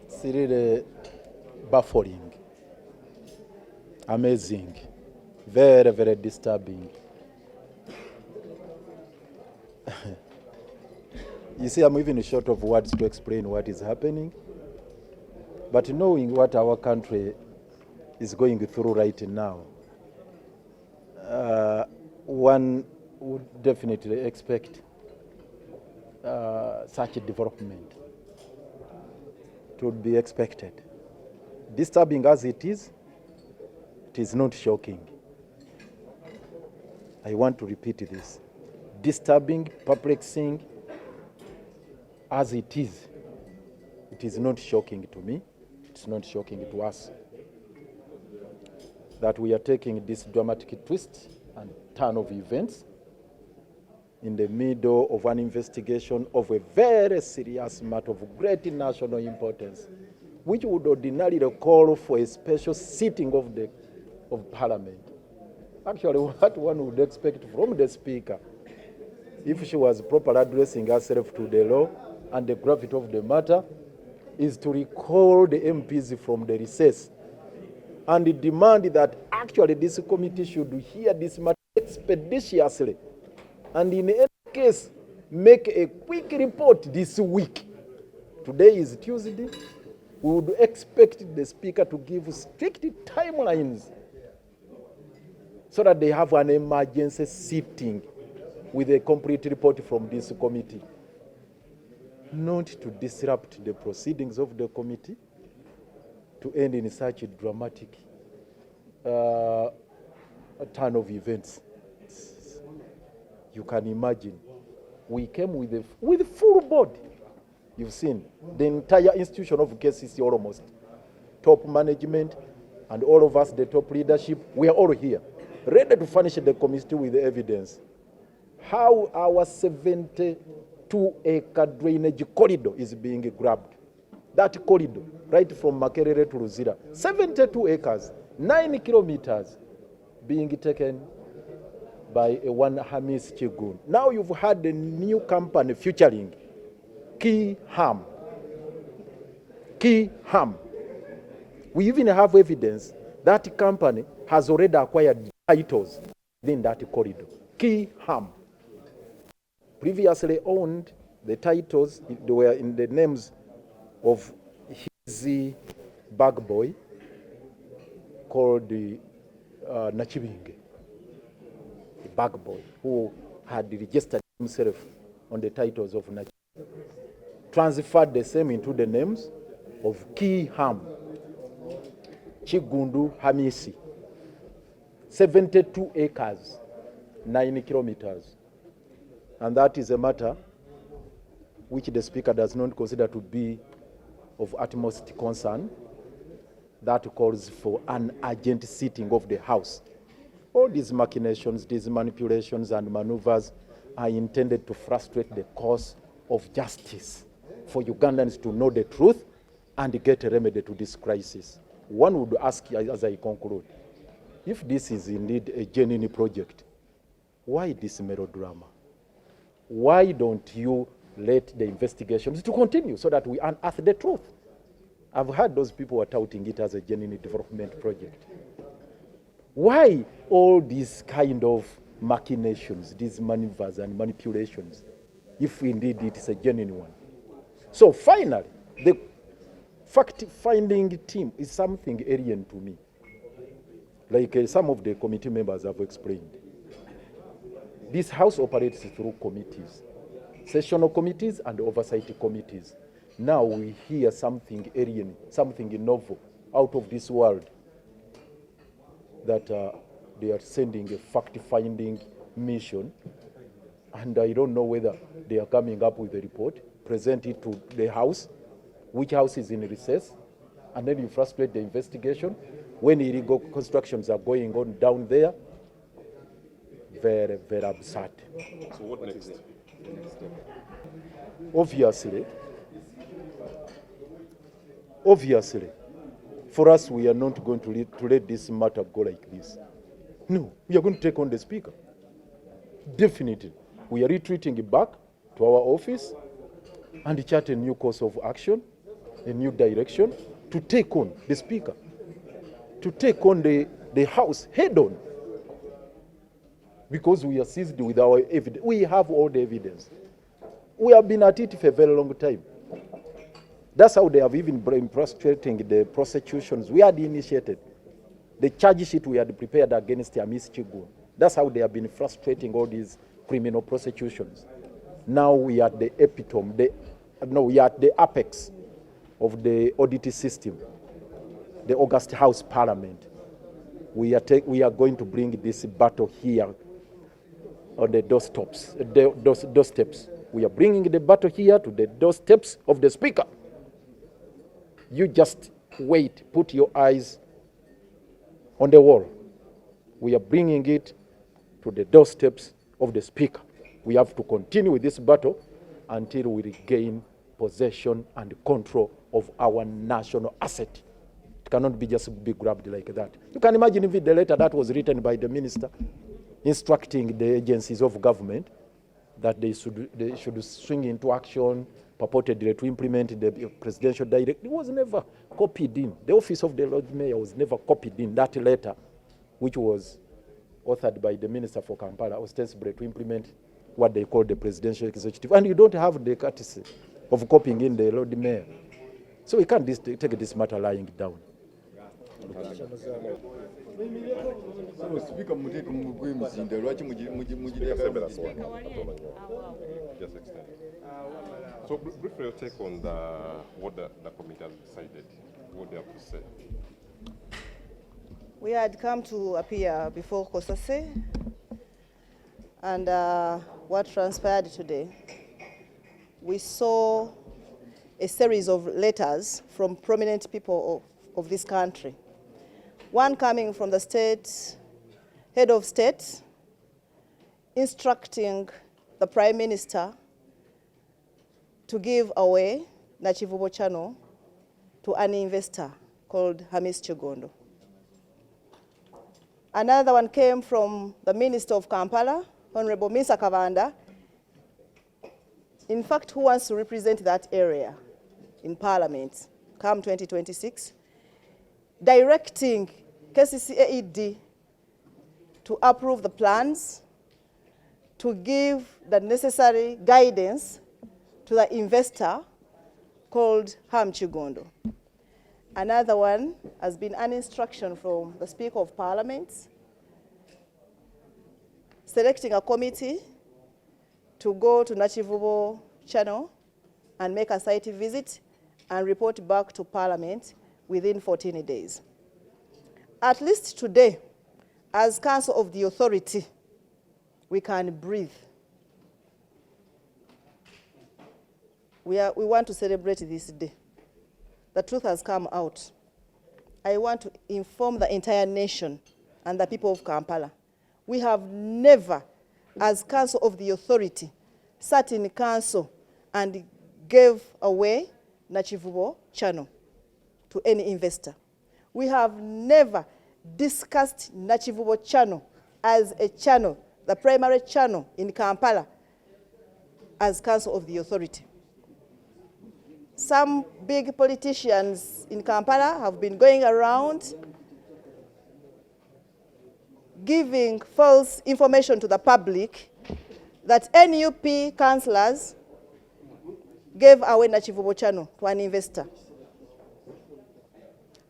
It's really baffling, amazing, very, very disturbing. You see, I'm even short of words to explain what is happening. But knowing what our country is going through right now, one would definitely expect such a development to be expected. Disturbing as it is not shocking. I want to repeat this. Disturbing, perplexing as it is not shocking to me. It's not shocking to us that we are taking this dramatic twist and turn of events in the middle of an investigation of a very serious matter of great national importance, which would ordinarily call for a special sitting of Parliament. Actually, what one would expect from the Speaker, if she was properly addressing herself to the law and the gravity of the matter, is to recall the MPs from the recess and demand that actually this committee should hear this matter expeditiously and in any case make a quick report this week. Today is Tuesday. We would expect the Speaker to give strict timelines so that they have an emergency sitting with a complete report from this committee. Not to disrupt the proceedings of the committee, to end in such a dramatic turn of events. You can imagine, we came with full board. You've seen the entire institution of KCC almost, top management, and all of us, the top leadership, we are all here, ready to furnish the committee with evidence. How our 72-acre drainage corridor is being grabbed. That corridor, right from Makerere to Luzira, 72 acres, 9 kilometers, being taken by a one Hamis Chigun. Now you've had a new company featuring Key Ham. We even have evidence that company has already acquired titles within that corridor. Key Ham previously owned the titles, they were in the names of his bag boy called Nakivubo, the bag boy who had registered himself on the titles of Nakivubo. Transferred the same into the names of Key Ham, Chigundu Hamisi, 72 acres, 9 kilometers. And that is a matter which the Speaker does not consider to be of utmost concern. That calls for an urgent sitting of the House. All these machinations, these manipulations and maneuvers are intended to frustrate the cause of justice, for Ugandans to know the truth and get a remedy to this crisis. One would ask, as I conclude, if this is indeed a genuine project, why this melodrama? Why don't you let the investigations to continue so that we unearth the truth? I've heard those people are touting it as a genuine development project. Why all these kind of machinations, these maneuvers and manipulations, if indeed it is a genuine one? So finally, the fact-finding team is something alien to me, like some of the committee members have explained. This House operates through committees, sessional committees and oversight committees. Now we hear something alien, something novel, out of this world, that they are sending a fact-finding mission, and I don't know whether they are coming up with a report, present it to the House, which House is in recess, and then you frustrate the investigation when illegal constructions are going on down there. Very, very absurd. So what next? Obviously, for us, we are not going to let this matter go like this. No, we are going to take on the Speaker. Definitely. We are retreating back to our office and chart a new course of action a new direction to take on the Speaker, to take on the House head on. Because we are seized with our evidence. We have all the evidence. We have been at it for a very long time. That's how they have even been frustrating the prosecutions we had initiated. The charge sheet we had prepared against Amis Chigu. That's how they have been frustrating all these criminal prosecutions. Now we are at the epitome, we are at the apex of the audit system, the August House Parliament. We are going to bring this battle here on the doorsteps. We are bringing the battle here to the doorsteps of the Speaker. You just wait, put your eyes on the wall. We are bringing it to the doorsteps of the Speaker. We have to continue with this battle until we regain possession and control of our national asset. It cannot be just be grabbed like that. You can imagine if the letter that was written by the minister instructing the agencies of government that they should swing into action purportedly to implement the presidential directive. It was never copied in. The office of the Lord Mayor was never copied in that letter, which was authored by the Minister for Kampala, ostensibly to implement what they call the presidential executive. And you don't have the courtesy of copying in the Lord Mayor. So we can't take this matter lying down. So briefly, your take on what the committee has decided, what they have to say. We had come to appear before Kosase, and what transpired today, we saw a series of letters from prominent people of this country. One coming from the head of state, instructing the Prime Minister to give away Nakivubo channel to an investor called Hamis Chigondo. Another one came from the Minister of Kampala, Honorable Misa Kavanda, in fact, who wants to represent that area in Parliament come 2026, directing KCCAED to approve the plans, to give the necessary guidance to the investor called Ham Chigondo. Another one has been an instruction from the Speaker of Parliament, selecting a committee to go to Nakivubo channel and make a site visit and report back to Parliament within 14 days. At least today, as Council of the Authority, we can breathe. We want to celebrate this day. The truth has come out. I want to inform the entire nation and the people of Kampala. We have never, as Council of the Authority, sat in council and gave away Nakivubo channel to any investor. We have never discussed Nakivubo channel as a channel, the primary channel in Kampala, as Council of the Authority. Some big politicians in Kampala have been going around giving false information to the public that NUP councillors gave away Nakivubo channel to an investor.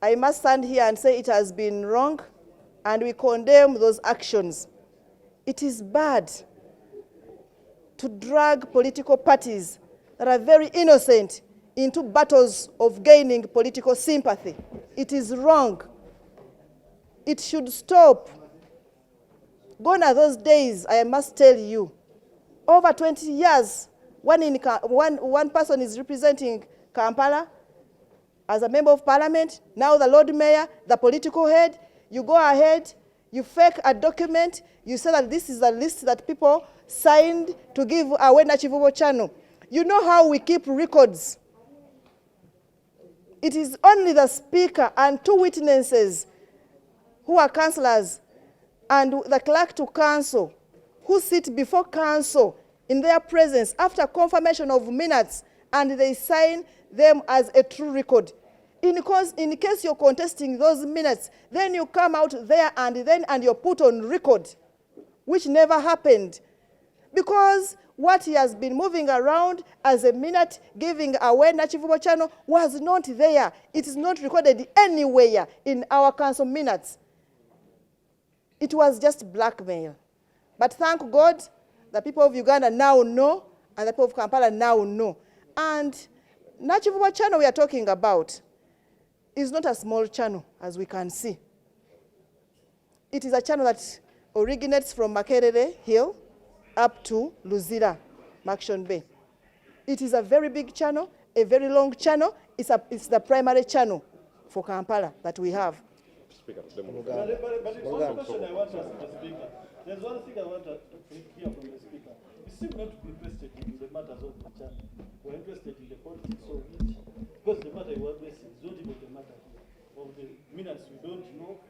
I must stand here and say it has been wrong, and we condemn those actions. It is bad to drag political parties that are very innocent into battles of gaining political sympathy. It is wrong. It should stop. Gone are those days, I must tell you. Over 20 years, one person is representing Kampala as a member of parliament, now the Lord Mayor, the political head. You go ahead, you fake a document, you say that this is a list that people signed to give away Nakivubo channel. You know how we keep records. It is only the Speaker and 2 witnesses who are councillors and the clerk to council who sit before council in their presence after confirmation of minutes and they sign them as a true record. In case you're contesting those minutes, then you come out there and you're put on record, which never happened. Because what he has been moving around as a minute giving away Nakivubo channel was not there. It is not recorded anywhere in our council minutes. It was just blackmail. But thank God, the people of Uganda now know, and the people of Kampala now know. And Nakivubo channel we are talking about is not a small channel, as we can see. It is a channel that originates from Makerere Hill up to Luzira, Makshon Bay. It is a very big channel, a very long channel. It's the primary channel for Kampala that we have. Speaker, But it's one question I want to ask the Speaker. There's one thing I want to hear from the Speaker. You seem not to be interested in the matters of the channel. We're interested in the politics of it. Because the matter you are addressing is not even the matter of the minutes we don't know.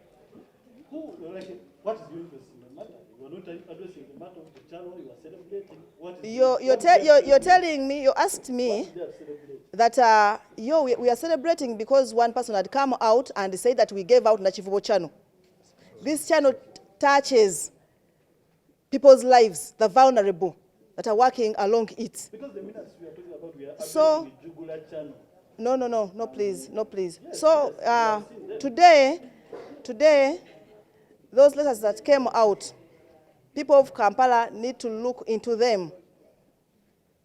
What is your interest in the matter? You are not addressing the matter of the channel, you are celebrating. What is You're telling me, you asked me that we are celebrating because one person had come out and said that we gave out Nakivubo channel. This channel touches people's lives, the vulnerable that are working along it. Because the minutes we are talking about, we are So, the jugular channel. no, please, no, please. So today, those letters that came out, people of Kampala need to look into them,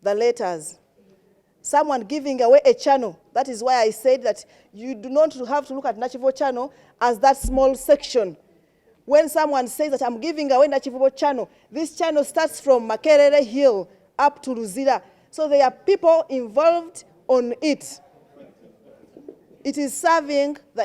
the letters. Someone giving away a channel. That is why I said that you do not have to look at Nakivubo channel as that small section. When someone says that I'm giving away Nakivubo channel, this channel starts from Makerere Hill up to Luzira. So there are people involved on it. It is serving the